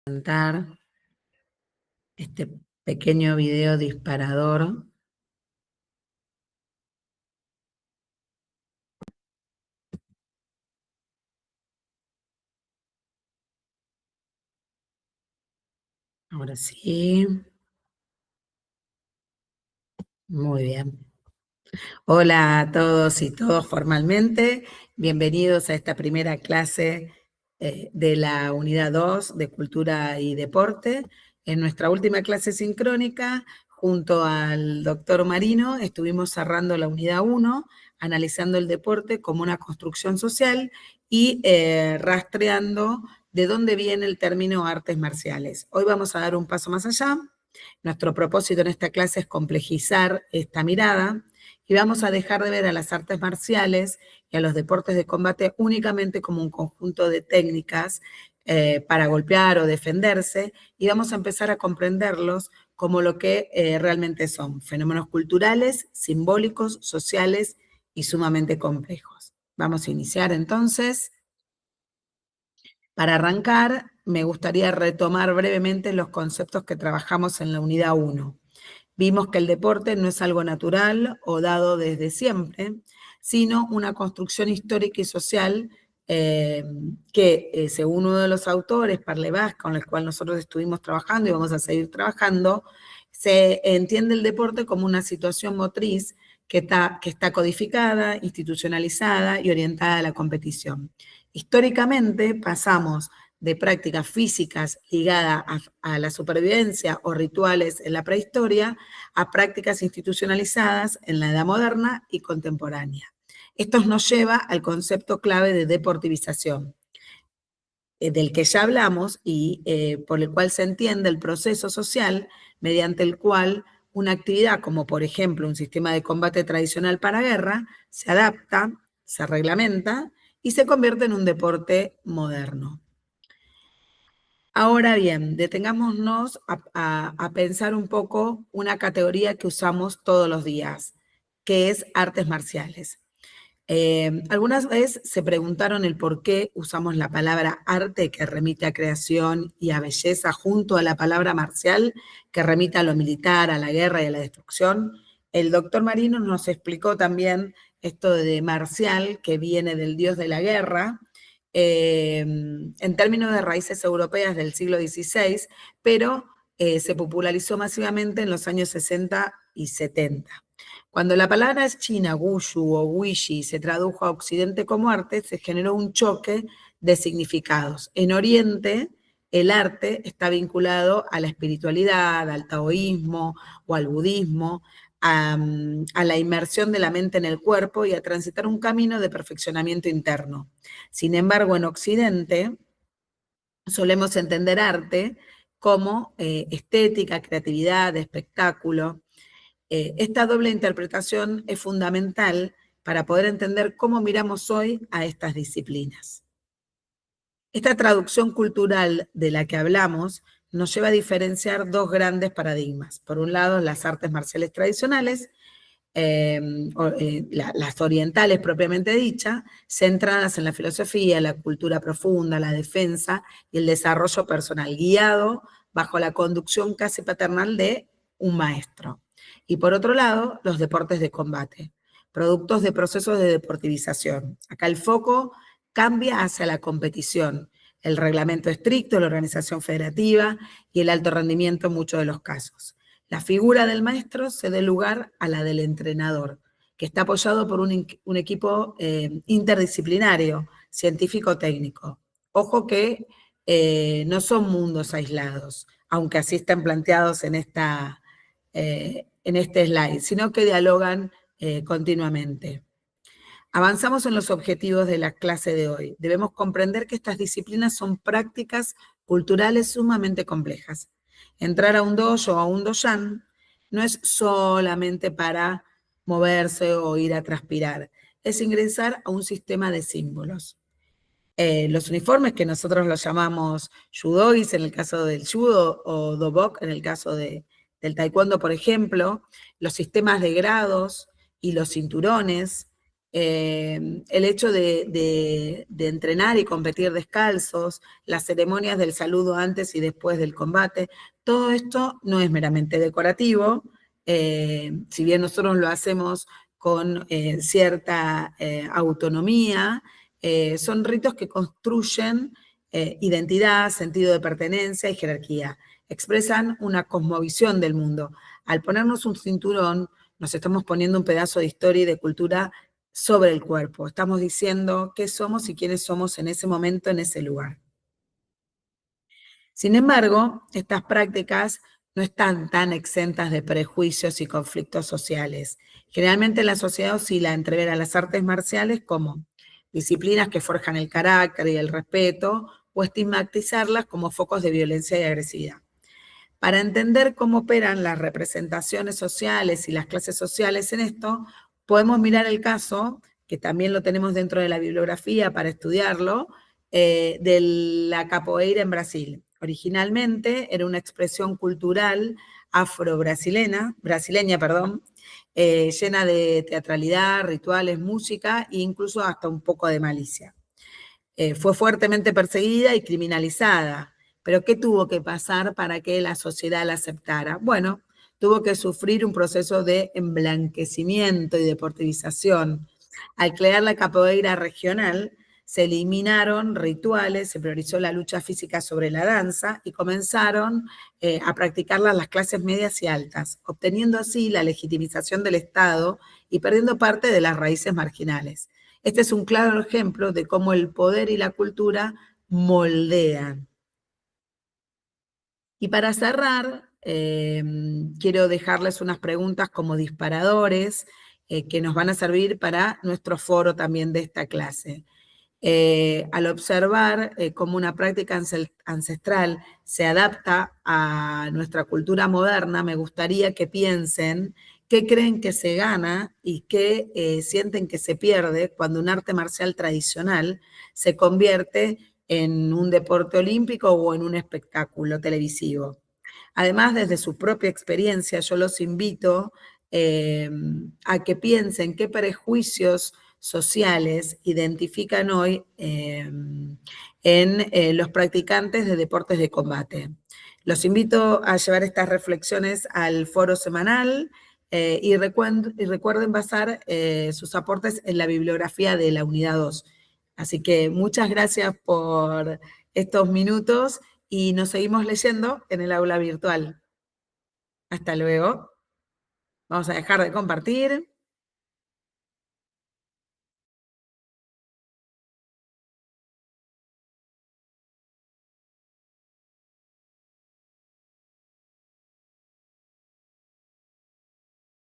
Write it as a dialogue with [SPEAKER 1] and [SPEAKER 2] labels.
[SPEAKER 1] Presentar este pequeño video disparador. Ahora sí. Muy bien. Hola a todos y todos formalmente. Bienvenidos a esta primera clase de la unidad 2 de Cultura y Deporte. En nuestra última clase sincrónica, junto al doctor Marino, estuvimos cerrando la unidad 1, analizando el deporte como una construcción social y rastreando de dónde viene el término artes marciales. Hoy vamos a dar un paso más allá. Nuestro propósito en esta clase es complejizar esta mirada y vamos a dejar de ver a las artes marciales y a los deportes de combate únicamente como un conjunto de técnicas para golpear o defenderse, y vamos a empezar a comprenderlos como lo que realmente son: fenómenos culturales, simbólicos, sociales y sumamente complejos. Vamos a iniciar entonces. Para arrancar, me gustaría retomar brevemente los conceptos que trabajamos en la unidad 1. Vimos que el deporte no es algo natural o dado desde siempre, sino una construcción histórica y social que, según uno de los autores, Parlevas, con el cual nosotros estuvimos trabajando y vamos a seguir trabajando, se entiende el deporte como una situación motriz que está codificada, institucionalizada y orientada a la competición. Históricamente pasamos de prácticas físicas ligadas a la supervivencia o rituales en la prehistoria a prácticas institucionalizadas en la edad moderna y contemporánea. Esto nos lleva al concepto clave de deportivización, del que ya hablamos y por el cual se entiende el proceso social mediante el cual una actividad, como por ejemplo un sistema de combate tradicional para guerra, se adapta, se reglamenta y se convierte en un deporte moderno. Ahora bien, detengámonos a pensar un poco una categoría que usamos todos los días, que es artes marciales. Algunas veces se preguntaron el por qué usamos la palabra arte, que remite a creación y a belleza, junto a la palabra marcial, que remite a lo militar, a la guerra y a la destrucción. El doctor Marino nos explicó también esto de marcial, que viene del dios de la guerra, en términos de raíces europeas del siglo XVI, pero se popularizó masivamente en los años 60 y 70. Cuando la palabra china, wushu o wishi, se tradujo a Occidente como arte, se generó un choque de significados. En Oriente, el arte está vinculado a la espiritualidad, al taoísmo o al budismo, a la inmersión de la mente en el cuerpo y a transitar un camino de perfeccionamiento interno. Sin embargo, en Occidente solemos entender arte como estética, creatividad, espectáculo. Esta doble interpretación es fundamental para poder entender cómo miramos hoy a estas disciplinas. Esta traducción cultural de la que hablamos nos lleva a diferenciar dos grandes paradigmas. Por un lado, las artes marciales tradicionales, las orientales propiamente dichas, centradas en la filosofía, la cultura profunda, la defensa y el desarrollo personal, guiado bajo la conducción casi paternal de un maestro. Y por otro lado, los deportes de combate, productos de procesos de deportivización. Acá el foco cambia hacia la competición, el reglamento estricto, la organización federativa y el alto rendimiento en muchos de los casos. La figura del maestro cede lugar a la del entrenador, que está apoyado por un equipo interdisciplinario, científico-técnico. Ojo que no son mundos aislados, aunque así están planteados en este slide, sino que dialogan continuamente. Avanzamos en los objetivos de la clase de hoy. Debemos comprender que estas disciplinas son prácticas culturales sumamente complejas. Entrar a un dojo o a un doyan no es solamente para moverse o ir a transpirar, es ingresar a un sistema de símbolos. Los uniformes, que nosotros los llamamos yudogis en el caso del judo o dobok en el caso del taekwondo, por ejemplo, los sistemas de grados y los cinturones, El hecho de entrenar y competir descalzos, las ceremonias del saludo antes y después del combate, todo esto no es meramente decorativo, si bien nosotros lo hacemos con cierta autonomía, son ritos que construyen identidad, sentido de pertenencia y jerarquía. Expresan una cosmovisión del mundo. Al ponernos un cinturón, nos estamos poniendo un pedazo de historia y de cultura sobre el cuerpo. Estamos diciendo qué somos y quiénes somos en ese momento, en ese lugar. Sin embargo, estas prácticas no están tan exentas de prejuicios y conflictos sociales. Generalmente la sociedad oscila entre ver a las artes marciales como disciplinas que forjan el carácter y el respeto, o estigmatizarlas como focos de violencia y agresividad. Para entender cómo operan las representaciones sociales y las clases sociales en esto, podemos mirar el caso, que también lo tenemos dentro de la bibliografía para estudiarlo, de la capoeira en Brasil. Originalmente era una expresión cultural brasileña, llena de teatralidad, rituales, música e incluso hasta un poco de malicia. Fue fuertemente perseguida y criminalizada. Pero ¿qué tuvo que pasar para que la sociedad la aceptara? Bueno, tuvo que sufrir un proceso de emblanquecimiento y deportivización. Al crear la capoeira regional, se eliminaron rituales, se priorizó la lucha física sobre la danza y comenzaron a practicarla las clases medias y altas, obteniendo así la legitimización del Estado y perdiendo parte de las raíces marginales. Este es un claro ejemplo de cómo el poder y la cultura moldean. Y para cerrar, quiero dejarles unas preguntas como disparadores que nos van a servir para nuestro foro también de esta clase. Al observar cómo una práctica ancestral se adapta a nuestra cultura moderna, me gustaría que piensen qué creen que se gana y qué sienten que se pierde cuando un arte marcial tradicional se convierte en un deporte olímpico o en un espectáculo televisivo. Además, desde su propia experiencia, yo los invito a que piensen qué prejuicios sociales identifican hoy en los practicantes de deportes de combate. Los invito a llevar estas reflexiones al foro semanal y recuerden basar sus aportes en la bibliografía de la unidad 2. Así que muchas gracias por estos minutos y nos seguimos leyendo en el aula virtual. Hasta luego. Vamos a dejar de compartir.